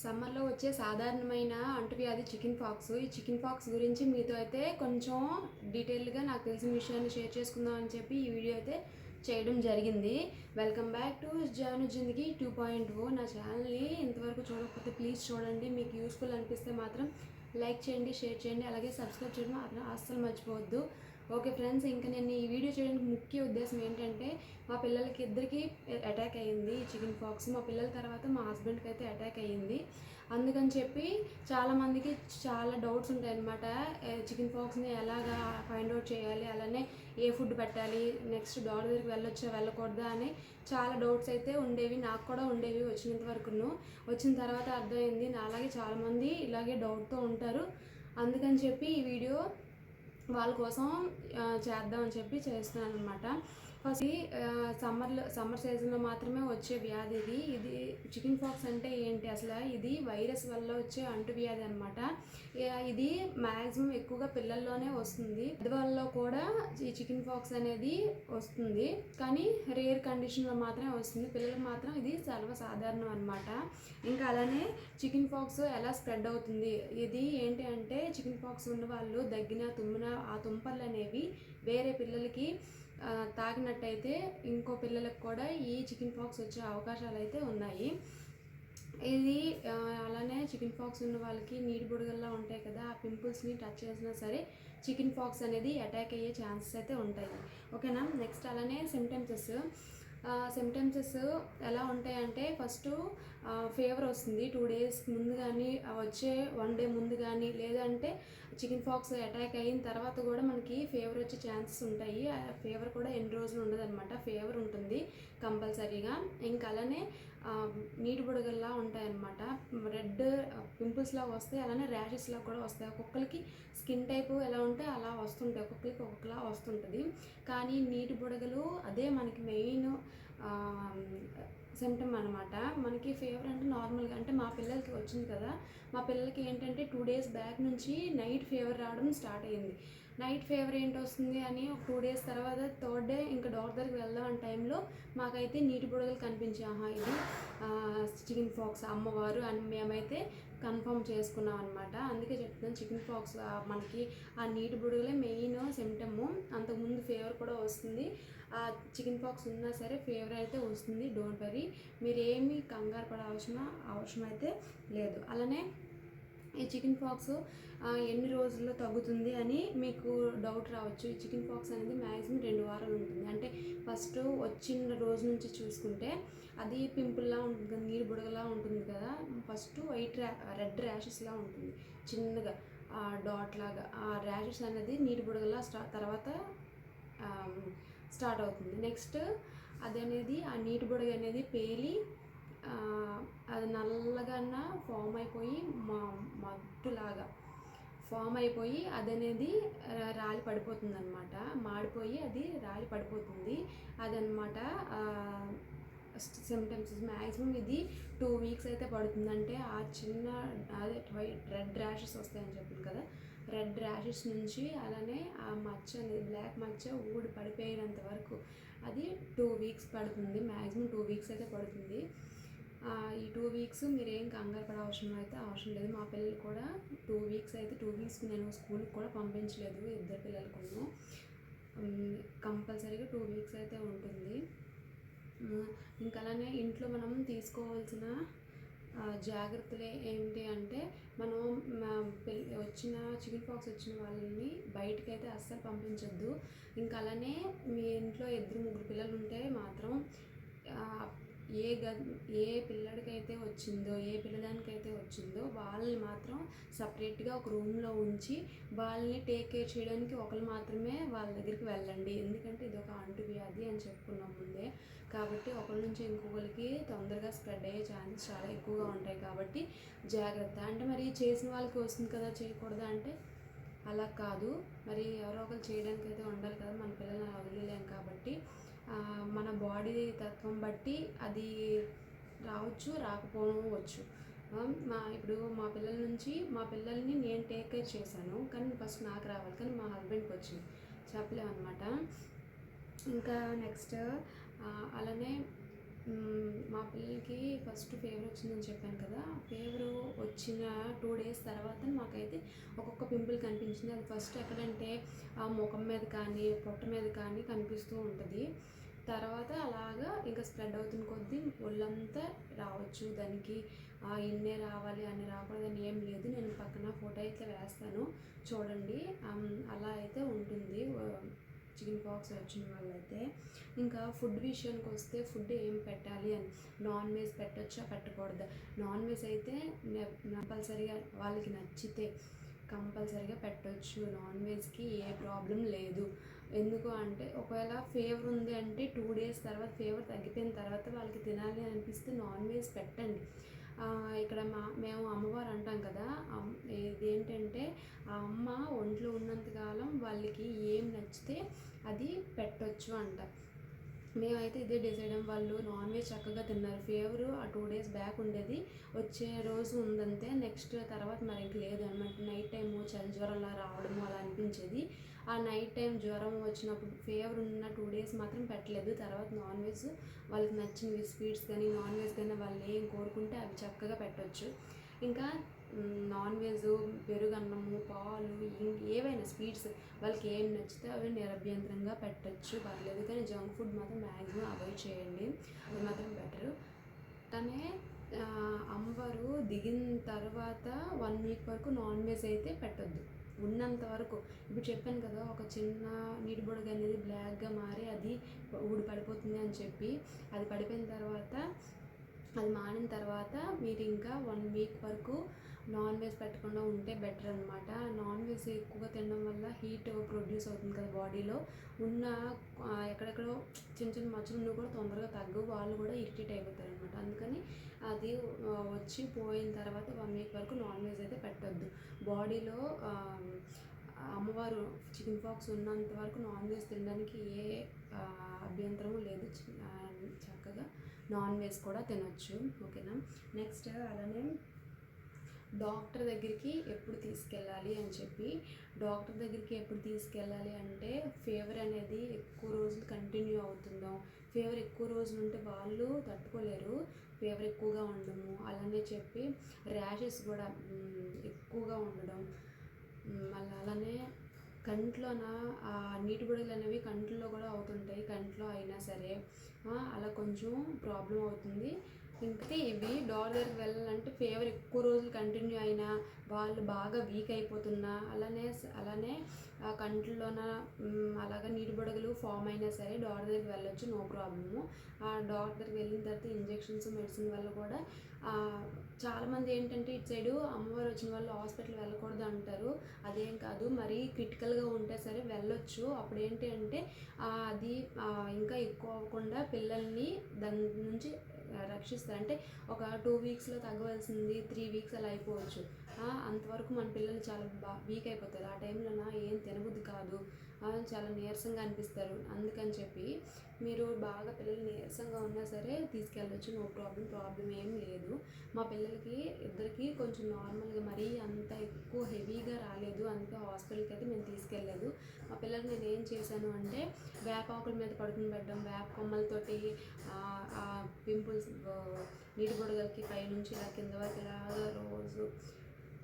సమ్మర్లో వచ్చే సాధారణమైన అంటువ్యాధి చికెన్ పాక్స్. ఈ చికెన్ పాక్స్ గురించి మీతో అయితే కొంచెం డీటెయిల్గా నాకు తెలిసిన విషయాన్ని షేర్ చేసుకుందాం అని చెప్పి ఈ వీడియో అయితే చేయడం జరిగింది. వెల్కమ్ బ్యాక్ టు జాను జిందగీ 2.0. నా ఛానల్ని ఇంతవరకు చూడకపోతే ప్లీజ్ చూడండి. మీకు యూస్ఫుల్ అనిపిస్తే మాత్రం లైక్ చేయండి, షేర్ చేయండి, అలాగే సబ్స్క్రైబ్ చేయడం అస్సలు మర్చిపోవద్దు. ఓకే ఫ్రెండ్స్, ఇంకా నేను ఈ వీడియో చేయడానికి ముఖ్య ఉద్దేశం ఏంటంటే, మా పిల్లలకి ఇద్దరికి అటాక్ అయ్యింది ఈ చికెన్ పాక్స్. మా పిల్లల తర్వాత మా హస్బెండ్కి అయితే అటాక్ అయ్యింది. అందుకని చెప్పి చాలామందికి చాలా డౌట్స్ ఉంటాయి అన్నమాట. చికెన్ పాక్స్ని ఎలాగా ఫైండ్ అవుట్ చేయాలి, అలానే ఏ ఫుడ్ పెట్టాలి, నెక్స్ట్ డాక్టర్ దగ్గరికి వెళ్ళొచ్చా వెళ్ళకూడదా అని చాలా డౌట్స్ అయితే ఉండేవి. నాకు కూడా ఉండేవి వచ్చినంత వరకును. వచ్చిన తర్వాత అర్థమైంది అలాగే చాలామంది ఇలాగే డౌట్తో ఉంటారు. అందుకని చెప్పి ఈ వీడియో వాళ్ళ కోసం చేద్దామని చెప్పి చేస్తున్నాను అనమాట. ఫస్ట్ సమ్మర్ సీజన్లో మాత్రమే వచ్చే వ్యాధి ఇది చికెన్ పాక్స్ అంటే ఏంటి అసలు? ఇది వైరస్ వల్ల వచ్చే అంటువ్యాధి అనమాట. ఇది మ్యాక్సిమం ఎక్కువగా పిల్లల్లోనే వస్తుంది. పెద్దవాళ్ళలో కూడా ఈ చికెన్ పాక్స్ అనేది వస్తుంది, కానీ రేర్ కండిషన్లో మాత్రమే వస్తుంది. పిల్లలకు మాత్రం ఇది సర్వసాధారణం అనమాట. ఇంకా అలానే చికెన్ పాక్స్ ఎలా స్ప్రెడ్ అవుతుంది, ఇది ఏంటి అంటే చికెన్ పాక్స్ ఉన్న వాళ్ళు దగ్గిన తుమ్మిన ఆ తుంపర్లు అనేవి వేరే పిల్లలకి తాకినట్టయితే ఇంకో పిల్లలకు కూడా ఈ చికెన్ పాక్స్ వచ్చే అవకాశాలు అయితే ఉన్నాయి. ఇది అలానే చికెన్ పాక్స్ ఉన్న వాళ్ళకి నీటి బుడగల్లా ఉంటాయి కదా, ఆ పింపుల్స్ని టచ్ చేసినా సరే చికెన్ పాక్స్ అనేది అటాక్ అయ్యే ఛాన్సెస్ అయితే ఉంటాయి. ఓకేనా? నెక్స్ట్ అలానే సిమ్టమ్సెస్ ఎలా ఉంటాయంటే, ఫస్ట్ ఫీవర్ వస్తుంది 2 days ముందు కానీ, వచ్చే 1 day ముందు కానీ, లేదంటే చికెన్ పాక్స్ అటాక్ అయిన తర్వాత కూడా మనకి ఫీవర్ వచ్చే ఛాన్సెస్ ఉంటాయి. ఆ ఫీవర్ కూడా ఎన్ని రోజులు ఉండదు అనమాట, ఫీవర్ ఉంటుంది కంపల్సరీగా. ఇంకా అలానే నీటి బుడగల్లా ఉంటాయన్నమాట, రెడ్ పింపుల్స్ లాగా వస్తాయి, అలానే ర్యాషెస్ లాగా కూడా వస్తాయి. ఒక్కొక్కరికి స్కిన్ టైపు ఎలా ఉంటే అలా వస్తుంటాయి, ఒక్కొక్కరికి ఒక్కొక్కలా వస్తుంటుంది. కానీ నీటి బుడగలు అదే మనకి మెయిన్ సిమ్టమ్ అనమాట. మనకి ఫీవర్ అంటే నార్మల్గా అంటే మా పిల్లలకి వచ్చింది కదా, మా పిల్లలకి ఏంటంటే 2 days బ్యాక్ నుంచి నైట్ ఫీవర్ రావడం స్టార్ట్ అయ్యింది. నైట్ ఫీవర్ ఏంటి వస్తుంది అని ఒక 2 days తర్వాత 3rd day ఇంకా డాక్టర్ దగ్గరికి వెళ్దాం అనే టైంలో మాకైతే నీటి బుడగలు కనిపించాయి. ఇది చికెన్ పాక్స్ అమ్మవారు అని మేమైతే కన్ఫర్మ్ చేసుకున్నాం అనమాట. అందుకే చెప్తున్నాను, చికెన్ పాక్స్ మనకి ఆ నీటి బుడగలే మెయిన్ సిమ్టము. అంతకుముందు ఫీవర్ కూడా వస్తుంది. ఆ చికెన్ పాక్స్ ఉన్నా సరే ఫీవర్ అయితే వస్తుంది. డోంట్ వరీ, మీరేమీ కంగారు పడాల్సిన అవసరం అయితే లేదు. అలానే ఈ చికెన్ పాక్స్ ఎన్ని రోజుల్లో తగ్గుతుంది అని మీకు డౌట్ రావచ్చు. ఈ చికెన్ పాక్స్ అనేది మ్యాక్సిమం 2 వారాలు ఉంటుంది. అంటే ఫస్ట్ వచ్చిన రోజు నుంచి చూసుకుంటే అది పింపుల్లా ఉంటుంది, నీరు బుడగలా ఉంటుంది కదా. ఫస్ట్ రెడ్ ర్యాషెస్లా ఉంటుంది, చిన్నగా డాట్ లాగా. ఆ ర్యాషెస్ అనేది నీరు బుడగలా తర్వాత స్టార్ట్ అవుతుంది. నెక్స్ట్ అది ఆ నీటి బుడగ అనేది పేలి అది నల్లగా ఫామ్ అయిపోయి మట్టులాగా ఫామ్ అయిపోయి అదనేది రాలి పడిపోతుంది అనమాట. మాడిపోయి అది రాలి పడిపోతుంది అదనమాట సిమ్టమ్స్. మ్యాక్సిమం ఇది 2 weeks అయితే పడుతుంది. అంటే ఆ చిన్న అదే రెడ్ ర్యాషెస్ వస్తాయని చెప్పింది కదా, రెడ్ ర్యాషెస్ నుంచి అలానే ఆ మచ్చ అనేది బ్లాక్ మచ్చ ఊడి పడిపోయినంత వరకు అది 2 weeks పడుతుంది. మ్యాక్సిమం 2 weeks అయితే పడుతుంది. ఈ 2 weeks మీరేం కంగారు పడే అవసరం లేదు. మా పిల్లలు కూడా 2 weeks అయితే 2 weeks నేను స్కూల్కి కూడా పంపించలేదు. ఇద్దరు పిల్లలకు కంపల్సరీగా 2 weeks అయితే ఉంటుంది. ఇంకా అలానే ఇంట్లో మనం తీసుకోవాల్సిన జాగ్రత్తలు ఏంటి అంటే, మనం వచ్చిన చికెన్ పాక్స్ వచ్చిన వాళ్ళని బయటకైతే అస్సలు పంపించొద్దు. ఇంకా అలానే మీ ఇంట్లో 2-3 పిల్లలు ఉంటే మాత్రం ఏ పిల్లడికైతే వచ్చిందో, ఏ పిల్లదానికైతే వచ్చిందో వాళ్ళని మాత్రం సపరేట్గా ఒక రూమ్లో ఉంచి వాళ్ళని టేక్ కేర్ చేయడానికి ఒకరు మాత్రమే వాళ్ళ దగ్గరికి వెళ్ళండి. ఎందుకంటే ఇది ఒక అంటువ్యాధి అని చెప్పుకున్నాం ముందే, కాబట్టి ఒకరి నుంచి ఇంకొకరికి తొందరగా స్ప్రెడ్ అయ్యే ఛాన్సెస్ చాలా ఎక్కువగా ఉంటాయి. కాబట్టి జాగ్రత్త. అంటే మరి చేసిన వాళ్ళకి వస్తుంది కదా, చేయకూడదా అంటే అలా కాదు. మరి ఎవరో ఒకరు చేయడానికి అయితే ఉండాలి కదా, మన పిల్లల్ని వదిలేలేం. కాబట్టి మన బాడీ తత్వం బట్టి అది రావచ్చు, రాకపోవచ్చు. ఇప్పుడు మా పిల్లల నుంచి మా పిల్లల్ని నేను టేక్ కేర్ చేశాను, కానీ ఫస్ట్ నాకు రావాలి, కానీ మా హస్బెండ్కి వచ్చింది, చెప్పలేమన్నమాట. ఇంకా నెక్స్ట్ అలానే మా పిల్లలకి ఫస్ట్ ఫీవర్ వచ్చిందని చెప్పాను కదా. ఫీవరు వచ్చిన 2 డేస్ తర్వాత మాకైతే ఒక్కొక్క పింపుల్ కనిపించింది. అది ఫస్ట్ ఎక్కడంటే ముఖం మీద కానీ పొట్ట మీద కానీ కనిపిస్తూ ఉంటుంది. తర్వాత అలాగా ఇంకా స్ప్రెడ్ అవుతున్న కొద్దీ ఒళ్ళంతా రావచ్చు. దానికి ఇన్నే రావాలి అని రాకూడదని ఏం లేదు. నేను పక్కన ఫోటో అయితే వేస్తాను చూడండి. అలా అయితే ఉంటుంది చికెన్ పాక్స్ వచ్చిన వాళ్ళైతే. ఇంకా ఫుడ్ విషయానికి వస్తే ఫుడ్ ఏం పెట్టాలి అని, నాన్ వెజ్ పెట్టచ్చా పెట్టకూడదా? నాన్ వెజ్ అయితే కంపల్సరీగా వాళ్ళకి నచ్చితే కంపల్సరీగా పెట్టవచ్చు. నాన్ వెజ్కి ఏ ప్రాబ్లం లేదు. ఎందుకు అంటే ఒకవేళ ఫీవర్ ఉంది అంటే 2 డేస్ తర్వాత ఫీవర్ తగ్గిపోయిన తర్వాత వాళ్ళకి తినాలి అనిపిస్తే నాన్ వెజ్ పెట్టండి. ఇక్కడ మేము అమ్మవారు అంటాం కదా, ఇదేంటంటే ఆ అమ్మ ఒంట్లో ఉన్నంతకాలం వాళ్ళకి ఏం నచ్చితే అది పెట్టొచ్చు అంట. మేమైతే ఇదే డిసైడ్ అయ్యాం. వాళ్ళు నాన్ వెజ్ చక్కగా తిన్నారు. ఫీవరు ఆ 2 డేస్ బ్యాక్ ఉండేది, వచ్చే రోజు ఉందంతే. నెక్స్ట్ తర్వాత మరి ఇంక లేదు అనమాట. నైట్ టైము చలి జ్వరంలా రావడము అలా అనిపించేది. ఆ నైట్ టైం జ్వరం వచ్చినప్పుడు ఫీవర్ ఉన్న 2 డేస్ మాత్రం పెట్టలేదు. తర్వాత నాన్ వెజ్ వాళ్ళకి నచ్చినవి స్వీట్స్ కానీ నాన్ వెజ్ కానీ వాళ్ళు ఏం కోరుకుంటే అవి చక్కగా పెట్టవచ్చు. ఇంకా నాన్ వెజ్, పెరుగన్నము, పాలు, ఏవైనా స్వీట్స్ వాళ్ళకి ఏం నచ్చితే అవి నిరభ్యంతరంగా పెట్టచ్చు, పర్లేదు. కానీ జంక్ ఫుడ్ మాత్రం మ్యాక్సిమం అవాయిడ్ చేయండి, అది మాత్రం బెటర్. కానీ అమ్మవారు దిగిన తర్వాత 1 వీక్ వరకు నాన్ వెజ్ అయితే పెట్టొద్దు ఉన్నంత వరకు. ఇప్పుడు చెప్పాను కదా, ఒక చిన్న నీటి బుడగ అనేది బ్లాక్గా మారి అది ఊడి పడిపోతుంది అని చెప్పి, అది పడిపోయిన తర్వాత అది మానిన తర్వాత మీరు ఇంకా 1 వీక్ వరకు నాన్ వెజ్ పెట్టకుండా ఉంటే బెటర్ అనమాట. నాన్ వెజ్ ఎక్కువగా తినడం వల్ల హీట్ ప్రొడ్యూస్ అవుతుంది కదా బాడీలో, ఉన్న ఎక్కడెక్కడో చిన్న చిన్న మచ్చలు కూడా తొందరగా తగ్గవు, వాళ్ళు కూడా ఇరిటేట్ అయిపోతారు అనమాట. అందుకని అది వచ్చి పోయిన తర్వాత 1 వీక్ వరకు నాన్ వెజ్ అయితే పెట్టొద్దు. బాడీలో అమ్మవారు చికెన్ పాక్స్ ఉన్నంత వరకు నాన్ వెజ్ తినడానికి ఏ అభ్యంతరము లేదు. చక్కగా నాన్ వెజ్ కూడా తినొచ్చు, ఓకేనా. నెక్స్ట్ అలానే డాక్టర్ దగ్గరికి ఎప్పుడు తీసుకెళ్ళాలి అని చెప్పి, డాక్టర్ దగ్గరికి ఎప్పుడు తీసుకెళ్ళాలి అంటే, ఫీవర్ అనేది ఎక్కువ రోజులు కంటిన్యూ అవుతుందో, ఫీవర్ ఎక్కువ రోజులు ఉంటే వాళ్ళు తట్టుకోలేరు, ఫీవర్ ఎక్కువగా ఉండము, అలానే చెప్పి ర్యాషెస్ కూడా ఎక్కువగా ఉండడం, మళ్ళీ అలానే కంట్లోన నీటి బుడగలు అనేవి కంట్లో కూడా అవుతుంటాయి, కంట్లో అయినా సరే అలా కొంచెం ప్రాబ్లం అవుతుంది. ఇంకా ఇవి డాక్టర్ దగ్గరికి వెళ్ళాలంటే ఫీవర్ ఎక్కువ రోజులు కంటిన్యూ అయినా, వాళ్ళు బాగా వీక్ అయిపోతున్నా, అలానే కంట్లోన అలాగా నీటి బుడగలు ఫామ్ అయినా సరే డాక్టర్ దగ్గరికి వెళ్ళొచ్చు, నో ప్రాబ్లము. ఆ డాక్టర్ దగ్గరికి వెళ్ళిన తర్వాత ఇంజెక్షన్స్, మెడిసిన్ వల్ల కూడా చాలామంది ఏంటంటే ఇటు సైడు అమ్మవారు వచ్చిన వాళ్ళు హాస్పిటల్ వెళ్ళకూడదు అంటారు. అదేం కాదు, మరీ క్రిటికల్గా ఉంటే సరే వెళ్ళొచ్చు. అప్పుడు ఏంటి అంటే అది ఇంకా ఎక్కువ అవ్వకుండా పిల్లల్ని దాని నుంచి రక్షిస్తారు. అంటే ఒక 2 వీక్స్లో తగ్గవలసింది 3 వీక్స్ అలా అయిపోవచ్చు. అంతవరకు మన పిల్లలు చాలా వీక్ అయిపోతారు. ఆ టైంలో ఏం తినబుద్ధి కాదు, చాలా నీరసంగా అనిపిస్తారు. అందుకని చెప్పి మీరు బాగా పిల్లలు నీరసంగా ఉన్నా సరే తీసుకెళ్ళొచ్చు, నో ప్రాబ్లం ఏం లేదు. మా పిల్లలకి ఇద్దరికి కొంచెం నార్మల్గా మరీ అంత ఎక్కువ హెవీగా రాలేదు, అందుకే హాస్పిటల్కి అయితే మేము తీసుకెళ్ళలేదు. మా పిల్లలకి నేను ఏం చేశాను అంటే వేపాకుల మీద పడుకుని పెట్టడం, వేప కొమ్మలతోటి పింపుల్స్ నీటి బుడగలకి పైనుంచి ఇలా కింద వరకు ఇలాగా రోజు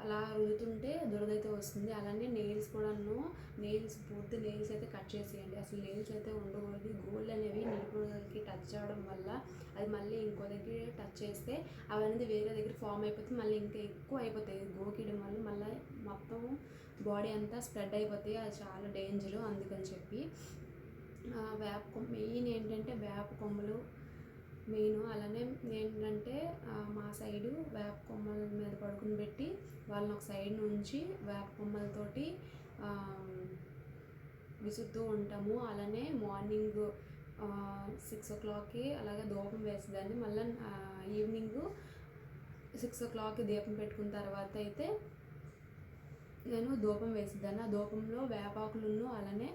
అలా రుదుతుంటే దురదైతే వస్తుంది. అలానే నెయిల్స్ కూడాను, పూర్తి నెయిల్స్ అయితే కట్ చేసేయండి. అసలు నెయిల్స్ అయితే ఉండకూడదు. గోల్డ్ అనేవి నీటి బుడగలకి టచ్ అవ్వడం వల్ల అది మళ్ళీ ఇంకో దగ్గర టచ్ చేస్తే అవన్నీ వేరే దగ్గర ఫామ్ అయిపోతే మళ్ళీ ఇంకా ఎక్కువ అయిపోతాయి. గోకియడం వల్ల మళ్ళీ మొత్తం బాడీ అంతా స్ప్రెడ్ అయిపోతాయి, అది చాలా డేంజరు. అందుకని చెప్పి మెయిన్ ఏంటంటే వేప కొమ్మలు మెయిన్. అలానే ఏంటంటే మా సైడు వేప కొమ్మల మీద పడుకుని పెట్టి వాళ్ళని ఒక సైడ్ నుంచి వేప కొమ్మలతోటి విసురుతూ ఉంటాము. అలానే మార్నింగ్ 6 o'clockకి అలాగే ధూపం వేసేదాన్ని. మళ్ళీ ఈవినింగ్ 6 o'clockకి దీపం పెట్టుకున్న తర్వాత అయితే నేను ధూపం వేసేదాన్ని. ఆ ధూపంలో వేపాకులను అలానే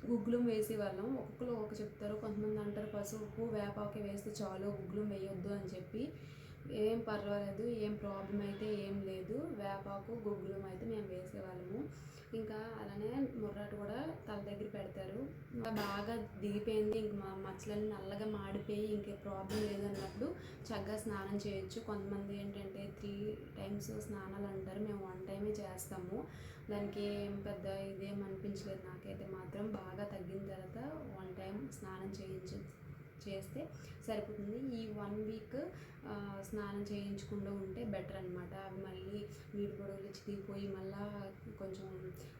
గుగ్గులం వేసేవాళ్ళం. ఒక్కొక్కరు చెప్తారు, కొంతమంది అంటారు పసుపు వేపాకు వేస్తే చాలు, గుగ్గులం వేయొద్దు అని చెప్పి. ఏం పర్వాలేదు, ఏం ప్రాబ్లం అయితే ఏం లేదు. వేపాకు గుగ్గులం అయితే మేము వేసేవాళ్ళము. ఇంకా అలానే ముర్రాటు కూడా తల దగ్గర పెడతారు. ఇంకా బాగా దిగిపోయింది, ఇంక మా మచ్చలన్నీ నల్లగా మాడిపోయి ఇంకే ప్రాబ్లం లేదన్నప్పుడు చక్కగా స్నానం చేయొచ్చు. కొంతమంది ఏంటంటే 3 టైమ్స్ స్నానాలు అంటారు, మేము 1 టైమే చేస్తాము. దానికి ఏం పెద్ద ఇదేం అనిపించలేదు నాకైతే మాత్రం. బాగా తగ్గిన తర్వాత 1 టైం స్నానం చేస్తే సరిపోతుంది. ఈ 1 వీక్ స్నానం చేయించకుండా ఉంటే బెటర్ అనమాట. అవి మళ్ళీ నీటి గొడవలు చితికిపోయి మళ్ళీ కొంచెం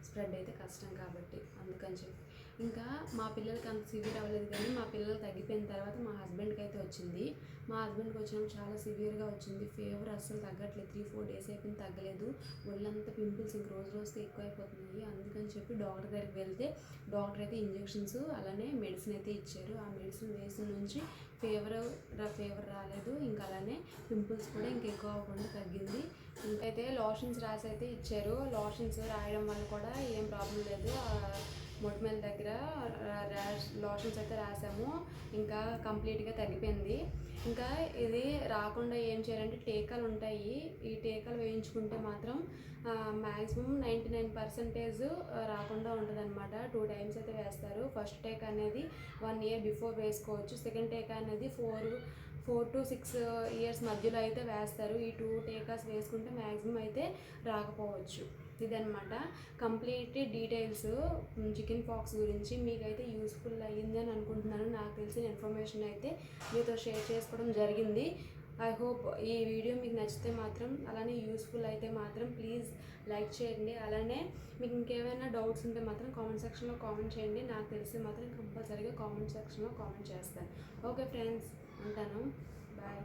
స్ప్రెడ్ అయితే కష్టం కాబట్టి అందుకని చెప్పి. ఇంకా మా పిల్లలకి అంత సివియర్ అవ్వలేదు, కానీ మా పిల్లలు తగ్గిపోయిన తర్వాత మా హస్బెండ్కి అయితే వచ్చింది. మా హస్బెండ్కి వచ్చినప్పుడు చాలా సివియర్గా వచ్చింది. ఫీవర్ అస్సలు తగ్గట్లేదు, 3-4 డేస్ అయిపోయింది తగ్గలేదు. ఒళ్ళంతా పింపుల్స్ ఇంక రోజు రోజుకి ఎక్కువైపోతున్నాయి. అందుకని చెప్పి డాక్టర్ దగ్గరికి వెళ్తే డాక్టర్ అయితే ఇంజెక్షన్స్ అలానే మెడిసిన్ అయితే ఇచ్చారు. ఆ మెడిసిన్ వేసిన నుంచి ఫీవర్ రాలేదు. ఇంకా అలానే పింపుల్స్ కూడా ఇంకా ఎక్కువ అవ్వకుండా తగ్గింది. ఇంకైతే లోషన్స్ రాసి అయితే ఇచ్చారు. లోషన్స్ రాయడం వల్ల కూడా ఏం ప్రాబ్లం లేదు. మొటిమల దగ్గర లోషన్స్ అయితే రాసాము, ఇంకా కంప్లీట్గా తగ్గిపోయింది. ఇంకా ఇది రాకుండా ఏం చేయాలంటే టీకాలు ఉంటాయి. ఈ టీకాలు వేయించుకుంటే మాత్రం మ్యాక్సిమం 99% రాకుండా ఉంటుంది అనమాట. 2 టైమ్స్ అయితే వేస్తారు. ఫస్ట్ టీకా అనేది 1 ఇయర్ బిఫోర్ వేసుకోవచ్చు. సెకండ్ టీకా అనేది 4 to 6 ఇయర్స్ మధ్యలో అయితే వేస్తారు. ఈ 2 టీకాస్ వేసుకుంటే మ్యాక్సిమం అయితే రాకపోవచ్చు. ఇదనమాట కంప్లీట్ డీటెయిల్స్ చికెన్ పాక్స్ గురించి. మీకైతే యూస్ఫుల్ అయ్యింది అని అనుకుంటున్నాను. నాకు తెలిసిన ఇన్ఫర్మేషన్ అయితే మీతో షేర్ చేసుకోవడం జరిగింది. ఐ హోప్ ఈ వీడియో మీకు నచ్చితే మాత్రం, అలానే యూస్ఫుల్ అయితే మాత్రం ప్లీజ్ లైక్ చేయండి. అలానే మీకు ఇంకేమైనా డౌట్స్ ఉంటే మాత్రం కామెంట్ సెక్షన్లో కామెంట్ చేయండి. నాకు తెలిసి మాత్రం కంపల్సరీగా కామెంట్ సెక్షన్లో కామెంట్ చేస్తాను. ఓకే ఫ్రెండ్స్, ఉంటాను. బాయ్.